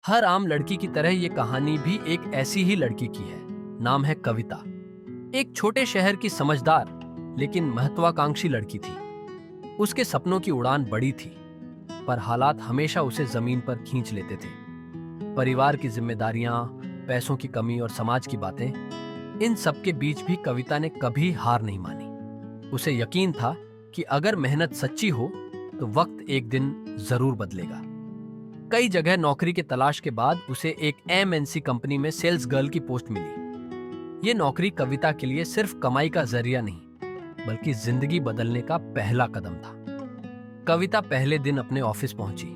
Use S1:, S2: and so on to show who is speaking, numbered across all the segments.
S1: हर आम लड़की की तरह ये कहानी भी एक ऐसी ही लड़की की है। नाम है कविता। एक छोटे शहर की समझदार लेकिन महत्वाकांक्षी लड़की थी। उसके सपनों की उड़ान बड़ी थी, पर हालात हमेशा उसे जमीन पर खींच लेते थे। परिवार की जिम्मेदारियां, पैसों की कमी और समाज की बातें, इन सब के बीच भी कविता ने कभी हार नहीं मानी। उसे यकीन था कि अगर मेहनत सच्ची हो तो वक्त एक दिन जरूर बदलेगा। कई जगह नौकरी के तलाश के बाद उसे एक एमएनसी कंपनी में सेल्स गर्ल की पोस्ट मिली। ये नौकरी कविता के लिए सिर्फ कमाई का जरिया नहीं, बल्कि जिंदगी बदलने का पहला कदम था। कविता पहले दिन अपने ऑफिस पहुंची,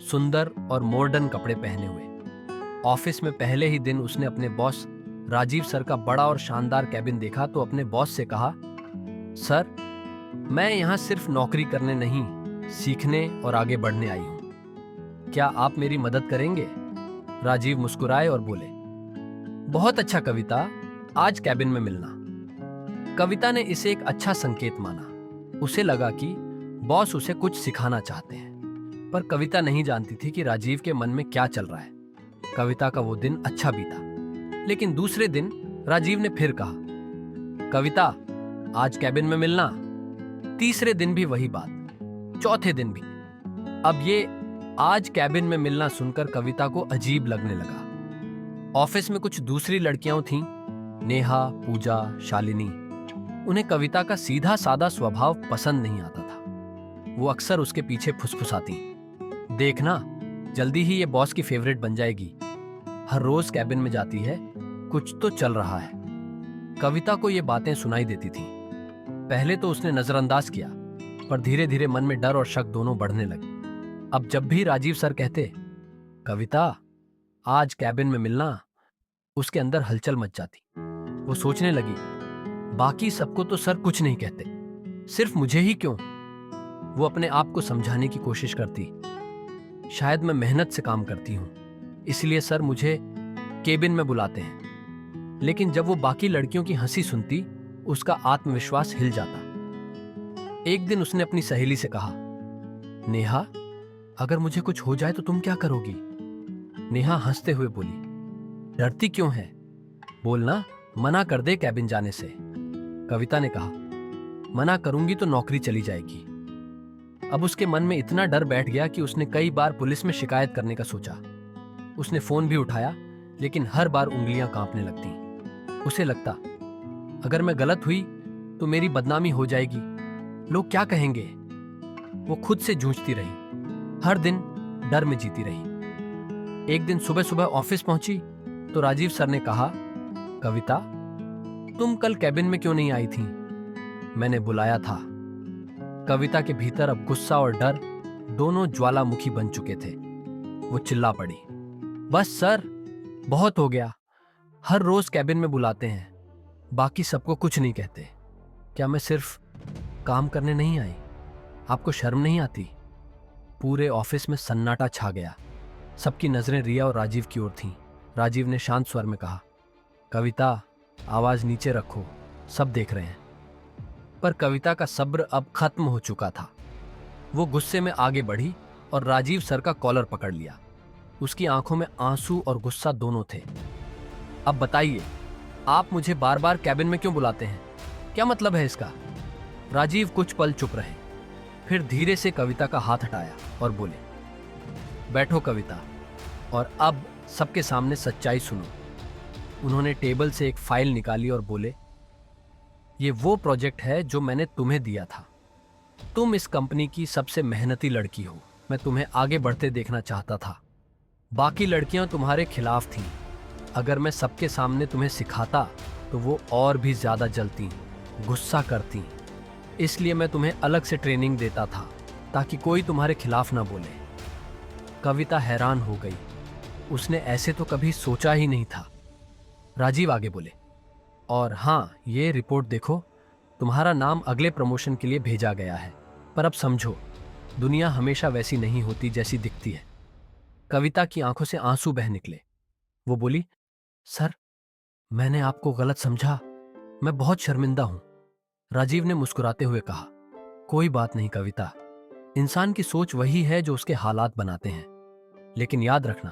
S1: सुंदर और मॉडर्न कपड़े पहने हुए। ऑफिस में पहले ही दिन उसने अपने बॉस राजीव सर का बड़ा और शानदार कैबिन देखा तो अपने बॉस से कहा, सर, मैं यहाँ सिर्फ नौकरी करने नहीं, सीखने और आगे बढ़ने आई हूँ। क्या आप मेरी मदद करेंगे? राजीव मुस्कुराए और बोले, बहुत अच्छा कविता, आज कैबिन में मिलना। कविता ने इसे एक अच्छा संकेत माना। उसे लगा कि बॉस उसे कुछ सिखाना चाहते हैं, पर कविता नहीं जानती थी कि राजीव के मन में क्या चल रहा है। कविता का वो दिन अच्छा बीता, लेकिन दूसरे दिन राजीव ने फिर कहा, कविता, आज कैबिन में मिलना। तीसरे दिन भी वही बात, चौथे दिन भी। अब ये आज कैबिन में मिलना सुनकर कविता को अजीब लगने लगा। ऑफिस में कुछ दूसरी लड़कियां थीं, नेहा, पूजा, शालिनी। उन्हें कविता का सीधा सादा स्वभाव पसंद नहीं आता था। वो अक्सर उसके पीछे फुसफुसाती, देखना, जल्दी ही ये बॉस की फेवरेट बन जाएगी। हर रोज कैबिन में जाती है, कुछ तो चल रहा है। कविता को ये बातें सुनाई देती थीं। पहले तो उसने नजरअंदाज किया, पर धीरे धीरे मन में डर और शक दोनों बढ़ने लगे। अब जब भी राजीव सर कहते, कविता, आज कैबिन में मिलना, उसके अंदर हलचल मच जाती। वो सोचने लगी, बाकी सबको तो सर कुछ नहीं कहते, सिर्फ मुझे ही क्यों? वो अपने आप को समझाने की कोशिश करती, शायद मैं मेहनत से काम करती हूं, इसलिए सर मुझे केबिन में बुलाते हैं। लेकिन जब वो बाकी लड़कियों की हंसी सुनती, उसका आत्मविश्वास हिल जाता। एक दिन उसने अपनी सहेली से कहा, नेहा, अगर मुझे कुछ हो जाए तो तुम क्या करोगी? नेहा हंसते हुए बोली, डरती क्यों है? बोलना, मना कर दे कैबिन जाने से। कविता ने कहा, मना करूंगी तो नौकरी चली जाएगी। अब उसके मन में इतना डर बैठ गया कि उसने कई बार पुलिस में शिकायत करने का सोचा। उसने फोन भी उठाया, लेकिन हर बार उंगलियां कांपने लगती। उसे लगता, अगर मैं गलत हुई तो मेरी बदनामी हो जाएगी, लोग क्या कहेंगे? वो खुद से जूझती रही, हर दिन डर में जीती रही। एक दिन सुबह सुबह ऑफिस पहुंची तो राजीव सर ने कहा, कविता, तुम कल कैबिन में क्यों नहीं आई थी? मैंने बुलाया था। कविता के भीतर अब गुस्सा और डर दोनों ज्वालामुखी बन चुके थे। वो चिल्ला पड़ी, बस सर, बहुत हो गया। हर रोज कैबिन में बुलाते हैं, बाकी सबको कुछ नहीं कहते। क्या मैं सिर्फ काम करने नहीं आई? आपको शर्म नहीं आती? पूरे ऑफिस में सन्नाटा छा गया। सबकी नजरें रिया और राजीव की ओर थीं। राजीव ने शांत स्वर में कहा, कविता, आवाज नीचे रखो, सब देख रहे हैं। पर कविता का सब्र अब खत्म हो चुका था। वो गुस्से में आगे बढ़ी और राजीव सर का कॉलर पकड़ लिया। उसकी आंखों में आंसू और गुस्सा दोनों थे। अब बताइए, आप मुझे बार बार कैबिन में क्यों बुलाते हैं? क्या मतलब है इसका? राजीव कुछ पल चुप रहे, फिर धीरे से कविता का हाथ हटाया और बोले, बैठो कविता, और अब सबके सामने सच्चाई सुनो। उन्होंने टेबल से एक फाइल निकाली और बोले, ये वो प्रोजेक्ट है जो मैंने तुम्हें दिया था। तुम इस कंपनी की सबसे मेहनती लड़की हो। मैं तुम्हें आगे बढ़ते देखना चाहता था। बाकी लड़कियां तुम्हारे खिलाफ थीं। अगर मैं सबके सामने तुम्हें सिखाता तो वो और भी ज्यादा जलती, गुस्सा करती। इसलिए मैं तुम्हें अलग से ट्रेनिंग देता था ताकि कोई तुम्हारे खिलाफ ना बोले। कविता हैरान हो गई। उसने ऐसे तो कभी सोचा ही नहीं था। राजीव आगे बोले, और हाँ, ये रिपोर्ट देखो, तुम्हारा नाम अगले प्रमोशन के लिए भेजा गया है। पर अब समझो, दुनिया हमेशा वैसी नहीं होती जैसी दिखती है। कविता की आंखों से आंसू बह निकले। वो बोली, सर, मैंने आपको गलत समझा, मैं बहुत शर्मिंदा हूं। राजीव ने मुस्कुराते हुए कहा, कोई बात नहीं कविता, इंसान की सोच वही है जो उसके हालात बनाते हैं। लेकिन याद रखना,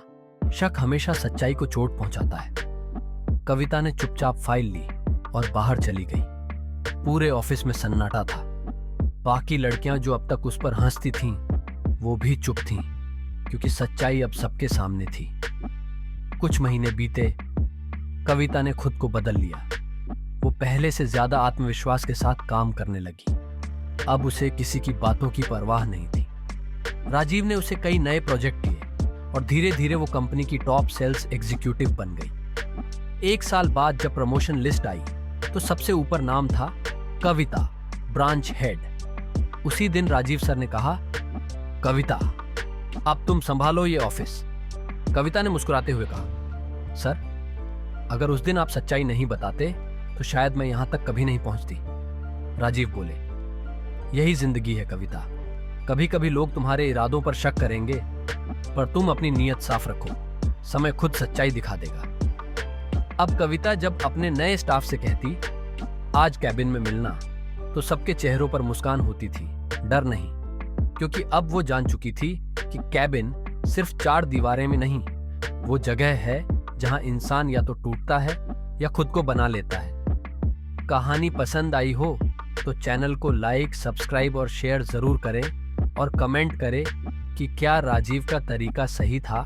S1: शक हमेशा सच्चाई को चोट पहुंचाता है। कविता ने चुपचाप फाइल ली और बाहर चली गई। पूरे ऑफिस में सन्नाटा था। बाकी लड़कियां जो अब तक उस पर हंसती थीं, वो भी चुप थीं, क्योंकि सच्चाई अब सबके सामने थी। कुछ महीने बीते। कविता ने खुद को बदल लिया। वो पहले से ज्यादा आत्मविश्वास के साथ काम करने लगी। अब उसे किसी की बातों की परवाह नहीं थी। राजीव ने उसे कई नए प्रोजेक्ट दिए और धीरे धीरे वो कंपनी की टॉप सेल्स एग्जीक्यूटिव बन गई। 1 साल बाद जब प्रमोशन लिस्ट आई तो सबसे ऊपर नाम था कविता, ब्रांच हेड। उसी दिन राजीव सर ने कहा, कविता, अब तुम संभालो ये ऑफिस। कविता ने मुस्कुराते हुए कहा, सर, अगर उस दिन आप सच्चाई नहीं बताते तो शायद मैं यहां तक कभी नहीं पहुंचती। राजीव बोले, यही जिंदगी है कविता। कभी कभी लोग तुम्हारे इरादों पर शक करेंगे, पर तुम अपनी नीयत साफ रखो, समय खुद सच्चाई दिखा देगा। अब कविता जब अपने नए स्टाफ से कहती, आज कैबिन में मिलना, तो सबके चेहरों पर मुस्कान होती थी, डर नहीं, क्योंकि अब वो जान चुकी थी कि कैबिन सिर्फ 4 दीवारें में नहीं, वो जगह है जहां इंसान या तो टूटता है या खुद को बना लेता है। कहानी पसंद आई हो तो चैनल को लाइक, सब्सक्राइब और शेयर जरूर करें और कमेंट करें कि क्या राजीव का तरीका सही था।